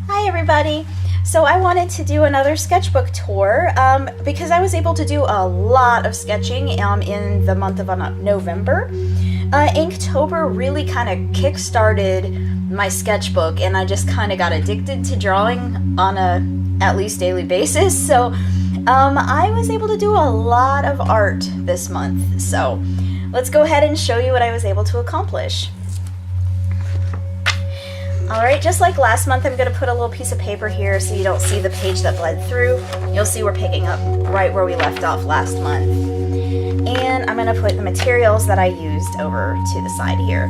Hi everybody! So I wanted to do another sketchbook tour because I was able to do a lot of sketching in the month of November. Inktober really kind of kick-started my sketchbook, and I just kind of got addicted to drawing on a at least daily basis. So I was able to do a lot of art this month. So let's go ahead and show you what I was able to accomplish. Alright, just like last month, I'm going to put a little piece of paper here so you don't see the page that bled through. You'll see we're picking up right where we left off last month. And I'm going to put the materials that I used over to the side here.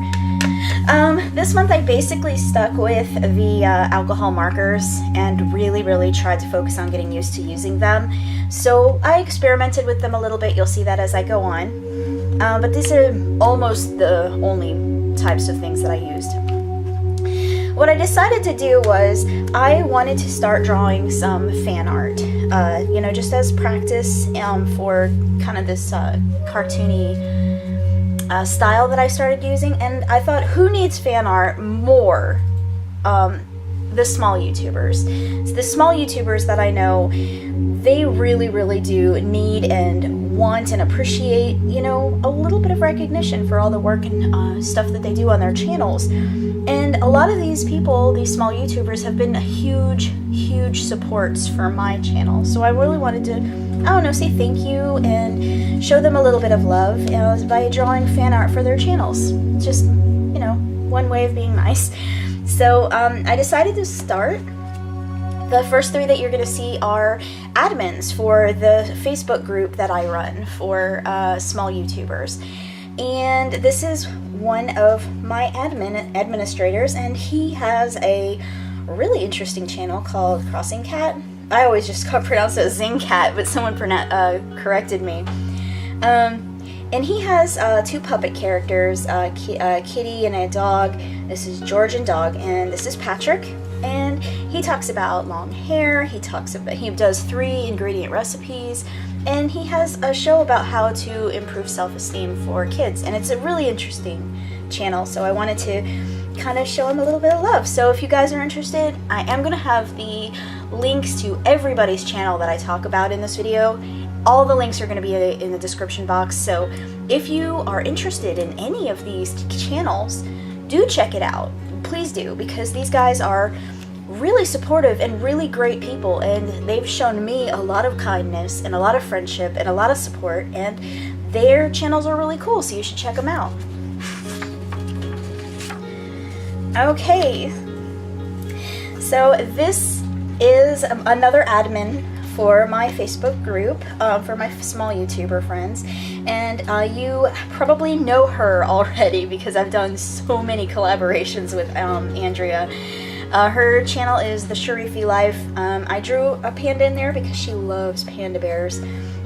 This month I basically stuck with the alcohol markers and really tried to focus on getting used to using them. So I experimented with them a little bit. You'll see that as I go on. But these are almost the only types of things that I used. What I decided to do was I wanted to start drawing some fan art, you know, just as practice for kind of this cartoony style that I started using. And I thought, who needs fan art more? The small YouTubers. So the small YouTubers that I know, they really do need and want and appreciate, you know, a little bit of recognition for all the work and stuff that they do on their channels. And a lot of these people, these small YouTubers, have been huge supports for my channel. So I really wanted to, I don't know, say thank you and show them a little bit of love by drawing fan art for their channels. Just, you know, one way of being nice. So I decided to start. The first three that you're going to see are admins for the Facebook group that I run for small YouTubers. And this is one of my administrators, and he has a really interesting channel called Crossing Cat. I always just pronounce it Zing Cat, but someone corrected me. And he has two puppet characters, Kitty and a dog. This is George and Dog, and this is Patrick. And he talks about long hair. He does 3 ingredient recipes, and he has a show about how to improve self-esteem for kids. And it's a really interesting channel, so I wanted to kind of show him a little bit of love. So if you guys are interested, I am going to have the links to everybody's channel that I talk about in this video. All the links are going to be in the description box, so if you are interested in any of these channels, do check it out. Please do, because these guys are really supportive and really great people, and they've shown me a lot of kindness and a lot of friendship and a lot of support, and their channels are really cool, so you should check them out. Okay, so this is another admin for my Facebook group, for my small YouTuber friends, and you probably know her already because I've done so many collaborations with Andrea. Her channel is The Sharifi Life. I drew a panda in there because she loves panda bears,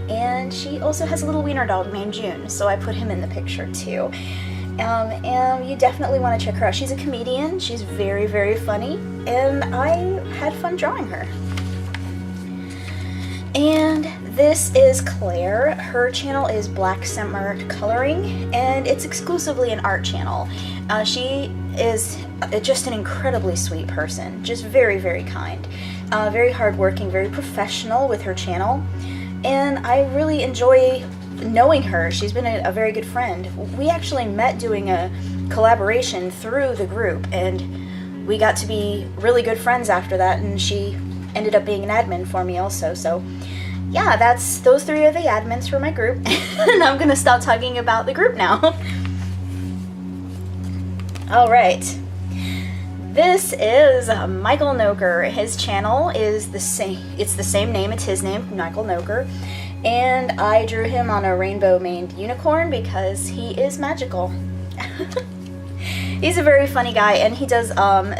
and she also has a little wiener dog named June, so I put him in the picture too. And you definitely want to check her out. She's a comedian, she's very funny, and I had fun drawing her. And this is Claire. Her channel is Black Simmer Coloring, and it's exclusively an art channel. She is just an incredibly sweet person, just very kind, very hardworking, very professional with her channel, and I really enjoy knowing her. She's been a very good friend. We actually met doing a collaboration through the group, and we got to be really good friends after that, and she ended up being an admin for me also. So yeah, those 3 are the admins for my group, and I'm gonna stop talking about the group now. Alright, this is Michael Noger. His channel is the same name, it's his name, Michael Noger, and I drew him on a rainbow maned unicorn because he is magical. He's a very funny guy, and he does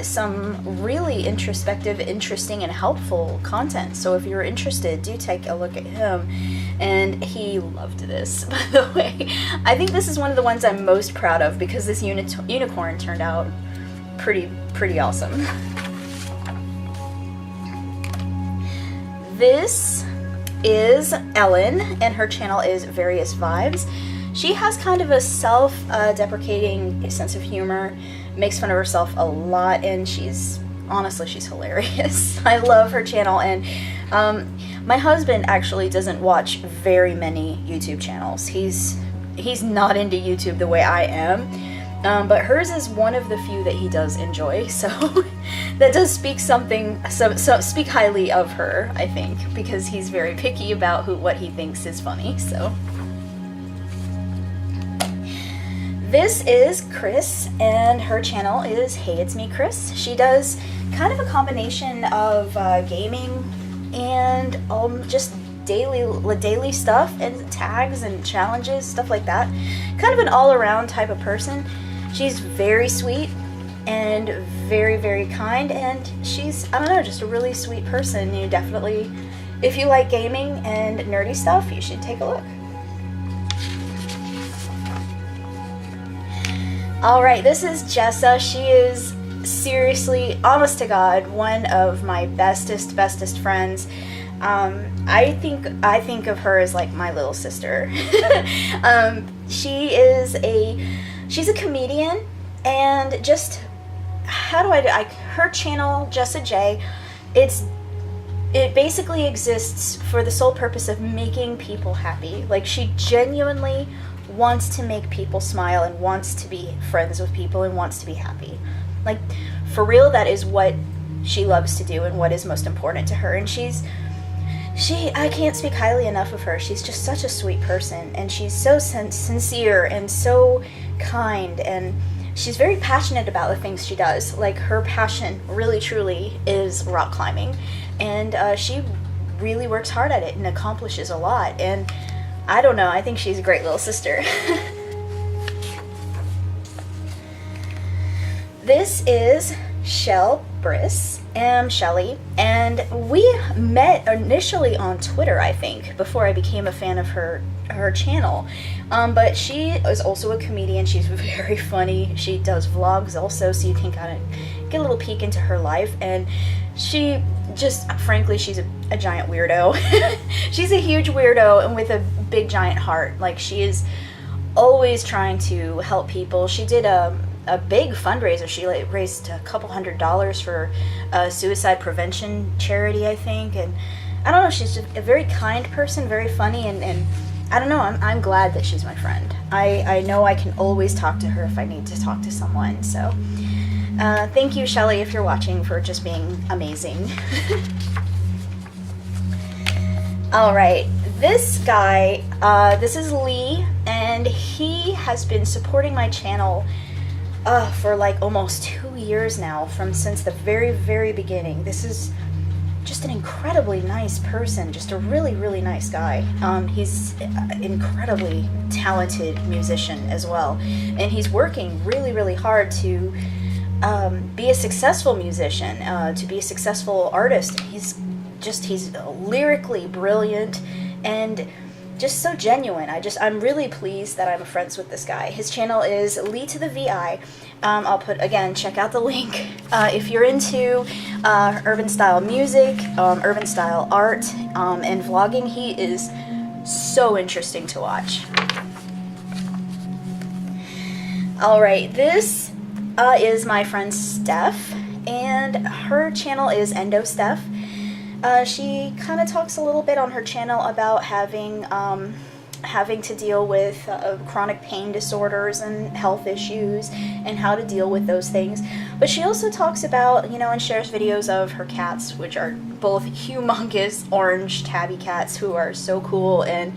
some really introspective, interesting, and helpful content. So if you're interested, do take a look at him. And he loved this, by the way. I think this is one of the ones I'm most proud of because this unicorn turned out pretty awesome. This is Ellen, and her channel is Various Vibes. She has kind of a self-deprecating sense of humor. makes fun of herself a lot, and she's hilarious. I love her channel. And my husband actually doesn't watch very many YouTube channels. He's not into YouTube the way I am, but hers is one of the few that he does enjoy, so that does speak speak highly of her, I think, because he's very picky about what he thinks is funny. So this is Chris, and her channel is Hey It's Me Chris. She does kind of a combination of gaming and just daily stuff and tags and challenges, stuff like that. Kind of an all-around type of person. She's very sweet and very, very kind, and she's, I don't know, just a really sweet person. You definitely, if you like gaming and nerdy stuff, you should take a look. Alright, this is Jessa. She is seriously, honest to God, one of my bestest friends. I think of her as like my little sister. She's a comedian, and just, her channel, Jessa J, it basically exists for the sole purpose of making people happy. Like, she genuinely wants to make people smile and wants to be friends with people and wants to be happy. Like, for real, that is what she loves to do and what is most important to her. And I can't speak highly enough of her. She's just such a sweet person, and she's so sincere and so kind, and she's very passionate about the things she does. Like, her passion really truly is rock climbing, and she really works hard at it and accomplishes a lot. And I don't know, I think she's a great little sister. This is Shell Briss, Shelly, and we met initially on Twitter, I think, before I became a fan of her channel. But she is also a comedian. She's very funny. She does vlogs also, so you can kind of get a little peek into her life. And she just, frankly, she's a giant weirdo. She's a huge weirdo and with a big giant heart. Like, she is always trying to help people. She did a big fundraiser. She raised a couple $100s for a suicide prevention charity, I think. And I don't know, she's just a very kind person, very funny, and I don't know, I'm glad that she's my friend. I know I can always talk to her if I need to talk to someone. So thank you, Shelly, if you're watching, for just being amazing. Alright, this guy, this is Lee, and he has been supporting my channel for like almost 2 years now, since the very, very beginning. This is just an incredibly nice person, just a really, really nice guy. He's an incredibly talented musician as well, and he's working really, really hard to be a successful musician, to be a successful artist. He's lyrically brilliant and just so genuine. I'm really pleased that I'm friends with this guy. His channel is Lee to the VI. I'll put, again, check out the link. If you're into urban style music, urban style art, and vlogging, he is so interesting to watch. Alright, this is my friend Steph, and her channel is Endo Steph. She kind of talks a little bit on her channel about having to deal with chronic pain disorders and health issues and how to deal with those things. But she also talks about, and shares videos of her cats, which are both humongous orange tabby cats who are so cool, and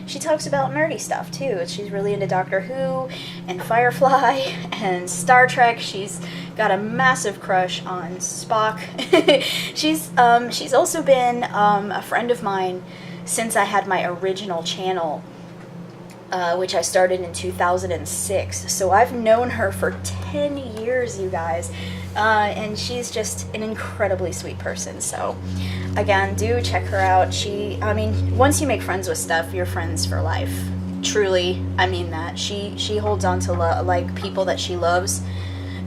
she talks about nerdy stuff too. She's really into Doctor Who and Firefly and Star Trek. She's got a massive crush on Spock. She's also been a friend of mine since I had my original channel, which I started in 2006. So I've known her for 10 years, you guys, and she's just an incredibly sweet person. So again, do check her out. Once you make friends with Steph, you're friends for life. Truly, I mean that. She holds on to like people that she loves,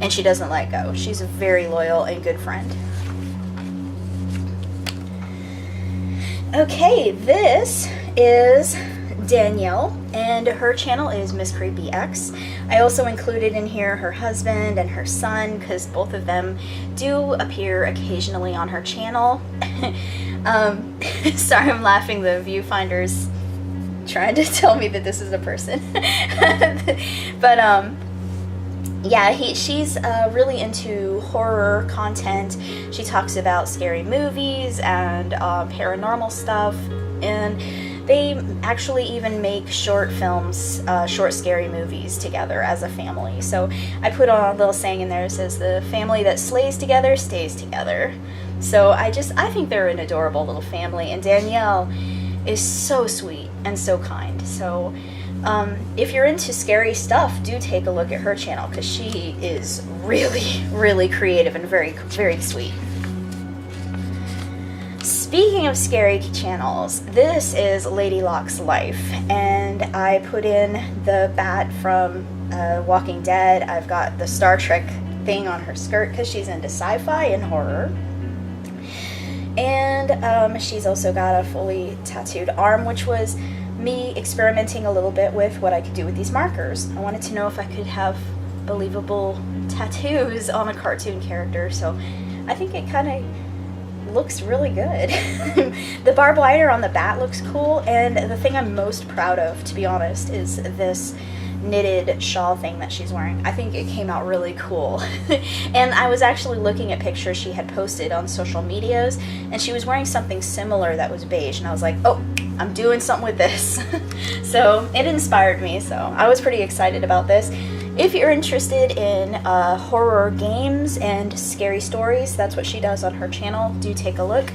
and she doesn't let go. She's a very loyal and good friend. Okay, this is Danielle, and her channel is Miss Creepy X. I also included in here her husband and her son because both of them do appear occasionally on her channel. Sorry, I'm laughing. The viewfinder's trying to tell me that this is a person. But yeah, she's really into horror content. She talks about scary movies and paranormal stuff, and they actually even make short films, short scary movies together as a family. So I put a little saying in there that says, the family that slays together stays together. So I think they're an adorable little family, and Danielle is so sweet and so kind. So if you're into scary stuff, do take a look at her channel because she is really, really creative and very, very sweet. Speaking of scary channels, this is Lady Locke's Life, and I put in the bat from Walking Dead. I've got the Star Trek thing on her skirt because she's into sci-fi and horror. And she's also got a fully tattooed arm, which was me experimenting a little bit with what I could do with these markers. I wanted to know if I could have believable tattoos on a cartoon character, so I think it kind of looks really good. The barbed wire on the bat looks cool, and the thing I'm most proud of, to be honest, is this knitted shawl thing that she's wearing. I think it came out really cool. And I was actually looking at pictures she had posted on social medias, and she was wearing something similar that was beige, and I was like, oh, I'm doing something with this. So it inspired me, so I was pretty excited about this. If you're interested in horror games and scary stories, that's what she does on her channel. Do take a look.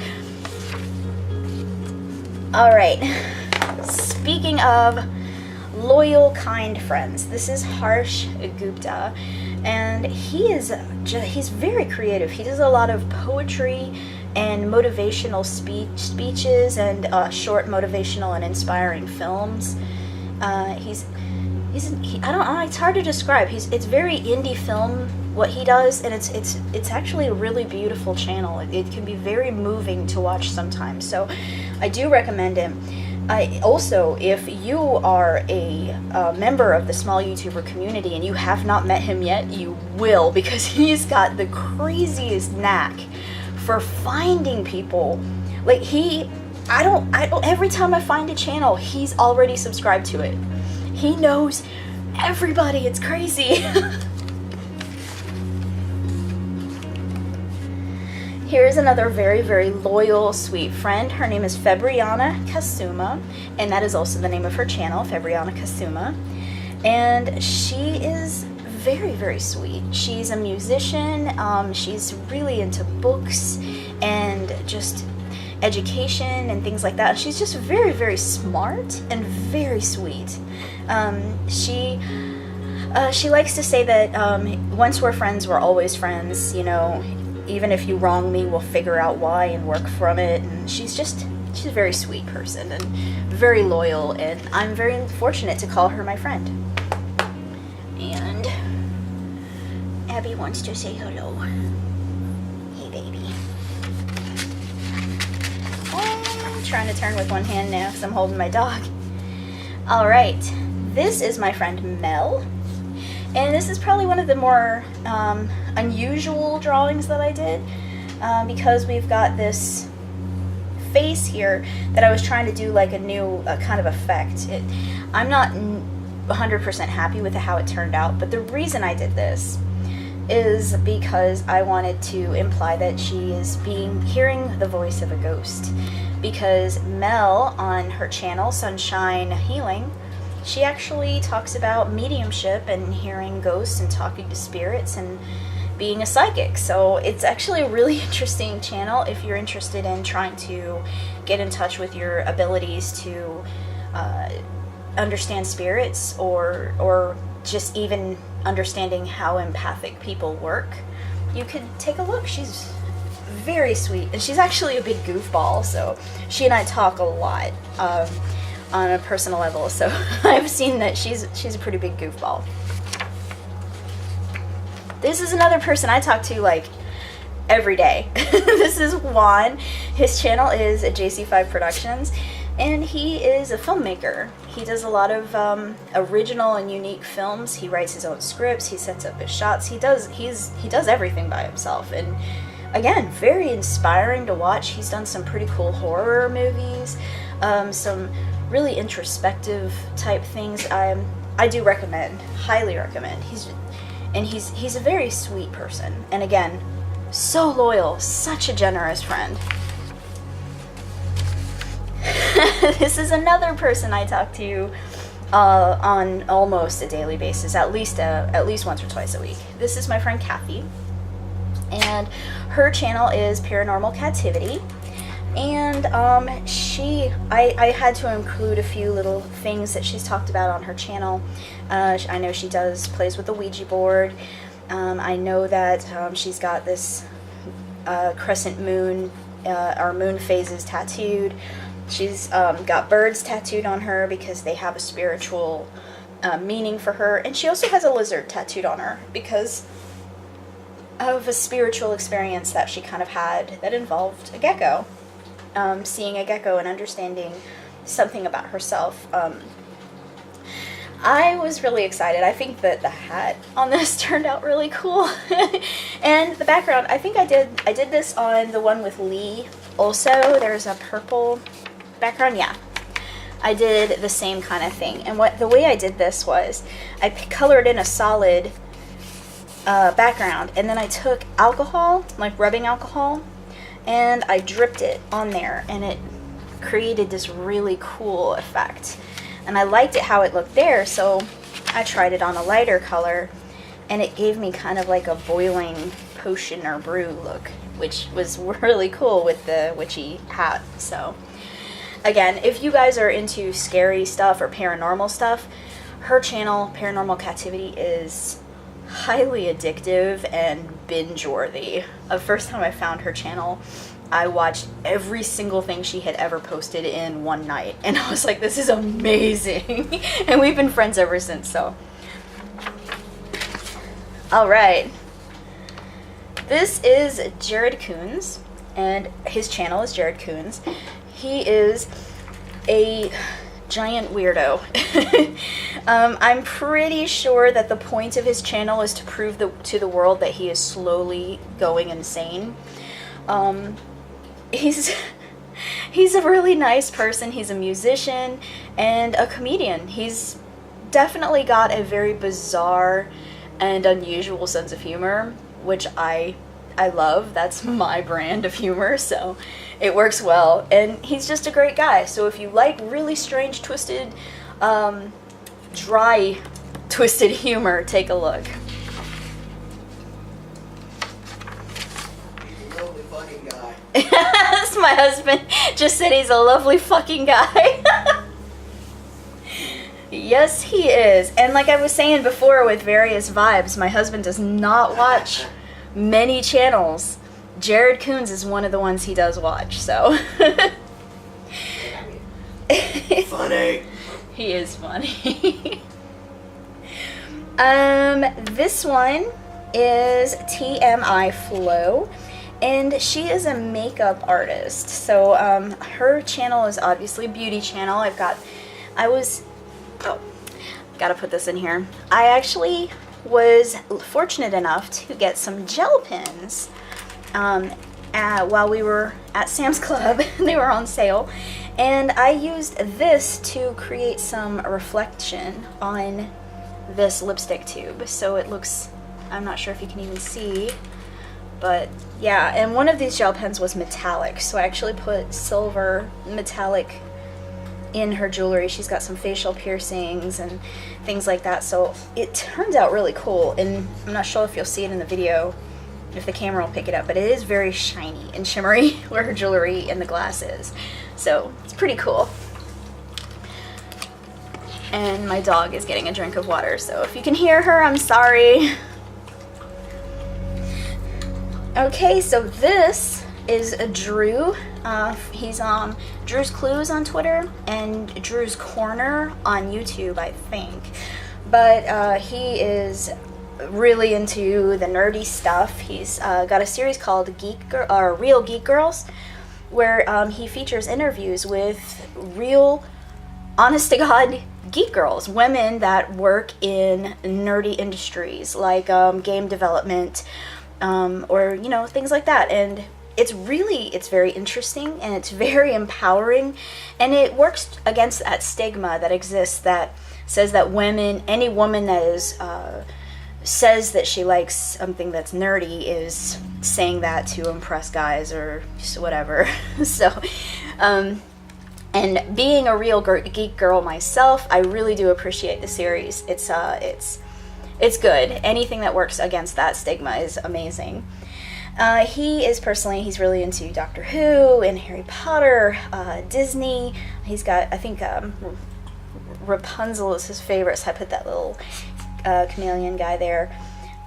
Alright, speaking of loyal, kind friends, this is Harsh Gupta, and he's very creative. He does a lot of poetry and motivational speeches and short motivational and inspiring films. I don't know, it's hard to describe. It's very indie film what he does, and it's actually a really beautiful channel. It can be very moving to watch sometimes, so I do recommend him. Also, if you are a member of the small YouTuber community and you have not met him yet, you will, because he's got the craziest knack for finding people. Like I don't every time I find a channel, he's already subscribed to it. He knows everybody. It's crazy. Here's another very, very loyal, sweet friend. Her name is Febriana Kasuma, and that is also the name of her channel, Febriana Kasuma. And she is very, very sweet. She's a musician. She's really into books and just education and things like that. She's just very, very smart and very sweet. She likes to say that once we're friends, we're always friends. You know, even if you wrong me, we'll figure out why and work from it. And she's a very sweet person and very loyal, and I'm very fortunate to call her my friend. And Abby wants to say hello. Hey, baby. I'm trying to turn with one hand now because I'm holding my dog. All right, this is my friend Mel, and this is probably one of the more unusual drawings that I did because we've got this face here that I was trying to do like a new kind of effect. I'm not 100% happy with how it turned out, but the reason I did this is because I wanted to imply that she is hearing the voice of a ghost. Because Mel, on her channel, Sunshine Healing, she actually talks about mediumship and hearing ghosts and talking to spirits and being a psychic. So it's actually a really interesting channel if you're interested in trying to get in touch with your abilities to understand spirits or just even understanding how empathic people work. You could take a look. She's very sweet, and she's actually a big goofball, so she and I talk a lot on a personal level, so I've seen that she's a pretty big goofball. This is another person I talk to like every day. This is Juan. His channel is JC5 Productions, and he is a filmmaker. He does a lot of original and unique films. He writes his own scripts. He sets up his shots. He does everything by himself. And again, very inspiring to watch. He's done some pretty cool horror movies, some really introspective type things. I do recommend, highly recommend. He's a very sweet person. And again, so loyal, such a generous friend. This is another person I talk to on almost a daily basis, at least once or twice a week. This is my friend Kathy, and her channel is Paranormal Captivity. And I had to include a few little things that she's talked about on her channel. I know she plays with the Ouija board. I know that she's got this crescent moon, or moon phases tattooed. She's got birds tattooed on her because they have a spiritual meaning for her. And she also has a lizard tattooed on her because of a spiritual experience that she kind of had that involved a gecko. Seeing a gecko and understanding something about herself. I was really excited. I think that the hat on this turned out really cool. And the background, I think I did this on the one with Lee also. There's a purple background. Yeah, I did the same kind of thing. And the way I did this was I colored in a solid background, and then I took alcohol, like rubbing alcohol, and I dripped it on there, and it created this really cool effect. And I liked it how it looked there, so I tried it on a lighter color, and it gave me kind of like a boiling potion or brew look, which was really cool with the witchy hat. So again, if you guys are into scary stuff or paranormal stuff, her channel, Paranormal Captivity, is highly addictive and binge-worthy. The first time I found her channel, I watched every single thing she had ever posted in one night, and I was like, this is amazing. And we've been friends ever since. So all right, this is Jared Coons, and his channel is Jared Coons. He is a giant weirdo. I'm pretty sure that the point of his channel is to prove to the world that he is slowly going insane. He's a really nice person. He's a musician and a comedian. He's definitely got a very bizarre and unusual sense of humor, which I love. That's my brand of humor, so it works well. And he's just a great guy. So if you like really strange, twisted, dry, twisted humor, take a look. He's a lovely fucking guy. That's my husband. Just said he's a lovely fucking guy. Yes, he is. And like I was saying before with various vibes, my husband does not watch many channels. Jared Coons is one of the ones he does watch, so. Funny. He is funny. This one is TMI Flo, and she is a makeup artist. So her channel is obviously a beauty channel. Gotta put this in here. I actually was fortunate enough to get some gel pens while we were at Sam's Club. They were on sale, and I used this to create some reflection on this lipstick tube, so it looks, I'm not sure if you can even see, but yeah. And one of these gel pens was metallic, so I actually put silver metallic in her jewelry. She's got some facial piercings and things like that, so it turns out really cool. And I'm not sure if you'll see it in the video, if the camera will pick it up, but it is very shiny and shimmery where her jewelry and the glass is, so it's pretty cool. And my dog is getting a drink of water, so if you can hear her, I'm sorry. Okay, so this is Drew. He's on Drew's Clues on Twitter and Drew's Corner on YouTube, I think. But he is really into the nerdy stuff. He's got a series called Real Geek Girls, where he features interviews with real honest to God geek girls, women that work in nerdy industries like game development, or you know, things like that. And it's very interesting and it's very empowering, and it works against that stigma that exists that says that any woman that is says that she likes something that's nerdy is saying that to impress guys or just whatever. So and being a real geek girl myself, I really do appreciate the series. It's good. Anything that works against that stigma is amazing. He's really into Doctor Who and Harry Potter, Disney. He's got, I think, Rapunzel is his favorite, so I put that little chameleon guy there.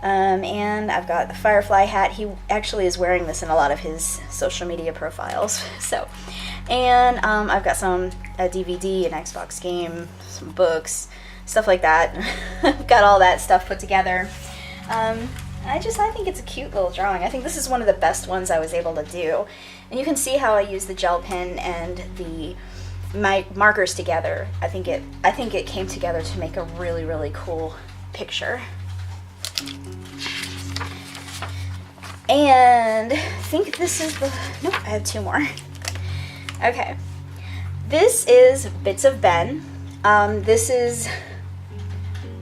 And I've got the Firefly hat. He actually is wearing this in a lot of his social media profiles. So, and I've got a DVD, an Xbox game, some books, stuff like that. I've got all that stuff put together. I think it's a cute little drawing. I think this is one of the best ones I was able to do. And you can see how I use the gel pen and my markers together. I think it came together to make a really, really cool picture. And I think this is nope, I have two more. Okay. This is Bits of Ben. This is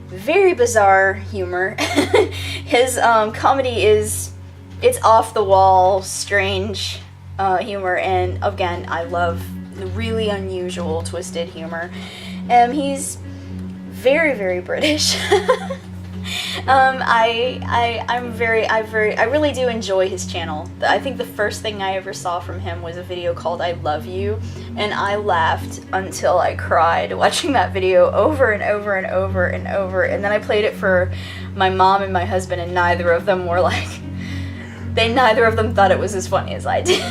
very bizarre humor. His comedy it's off the wall, strange humor, and again, I love the really unusual, twisted humor. He's very, very British. I really do enjoy his channel. I think the first thing I ever saw from him was a video called I Love You, and I laughed until I cried watching that video over and over and over and over. And then I played it for my mom and my husband, and neither of them thought it was as funny as I did.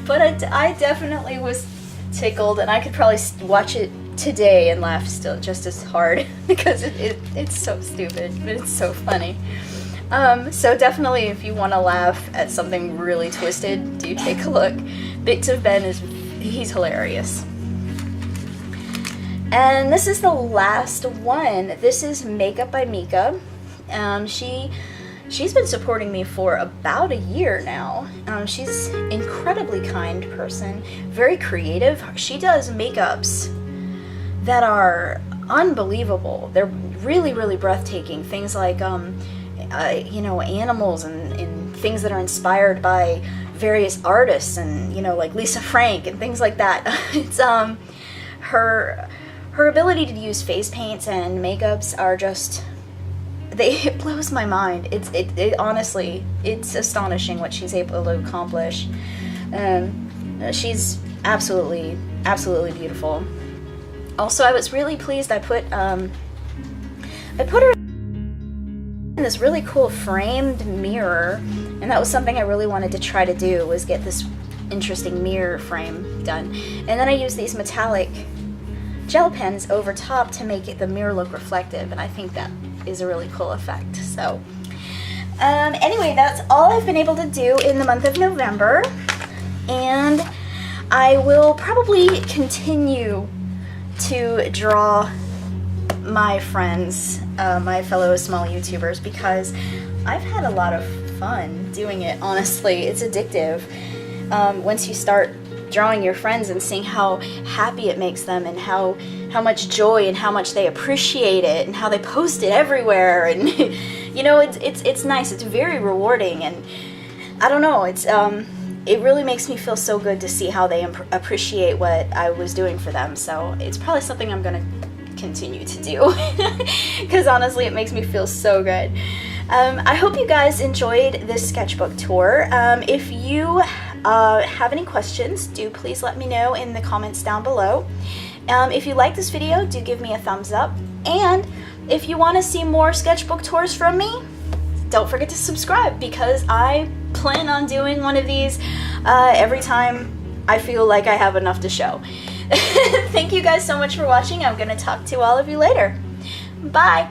But I definitely was tickled, and I could probably watch it today and laugh still just as hard because it's so stupid, but it's so funny. So definitely, if you want to laugh at something really twisted, do take a look. Bits of Ben he's hilarious. And this is the last one. This is Makeup by Mika. She's been supporting me for about a year now. She's an incredibly kind person, very creative. She does makeups that are unbelievable. They're really, really breathtaking. Things like, animals and things that are inspired by various artists and, like Lisa Frank and things like that. It's, her ability to use face paints and makeups are just, it blows my mind. It honestly, it's astonishing what she's able to accomplish. She's absolutely, absolutely beautiful. Also, I was really pleased I put her in this really cool framed mirror, and that was something I really wanted to try to do, was get this interesting mirror frame done. And then I used these metallic gel pens over top to make the mirror look reflective, and I think that is a really cool effect. So anyway, that's all I've been able to do in the month of November, and I will probably continue to draw my friends, my fellow small YouTubers, because I've had a lot of fun doing it. Honestly, it's addictive. Once you start drawing your friends and seeing how happy it makes them, and how much joy and how much they appreciate it, and how they post it everywhere, and it's nice. It's very rewarding, and I don't know, it really makes me feel so good to see how they appreciate what I was doing for them. So it's probably something I'm gonna continue to do because honestly, it makes me feel so good. I hope you guys enjoyed this sketchbook tour. If you have any questions, do please let me know in the comments down below. If you like this video, do give me a thumbs up. And if you want to see more sketchbook tours from me, don't forget to subscribe, because I plan on doing one of these every time I feel like I have enough to show. Thank you guys so much for watching. I'm going to talk to all of you later. Bye!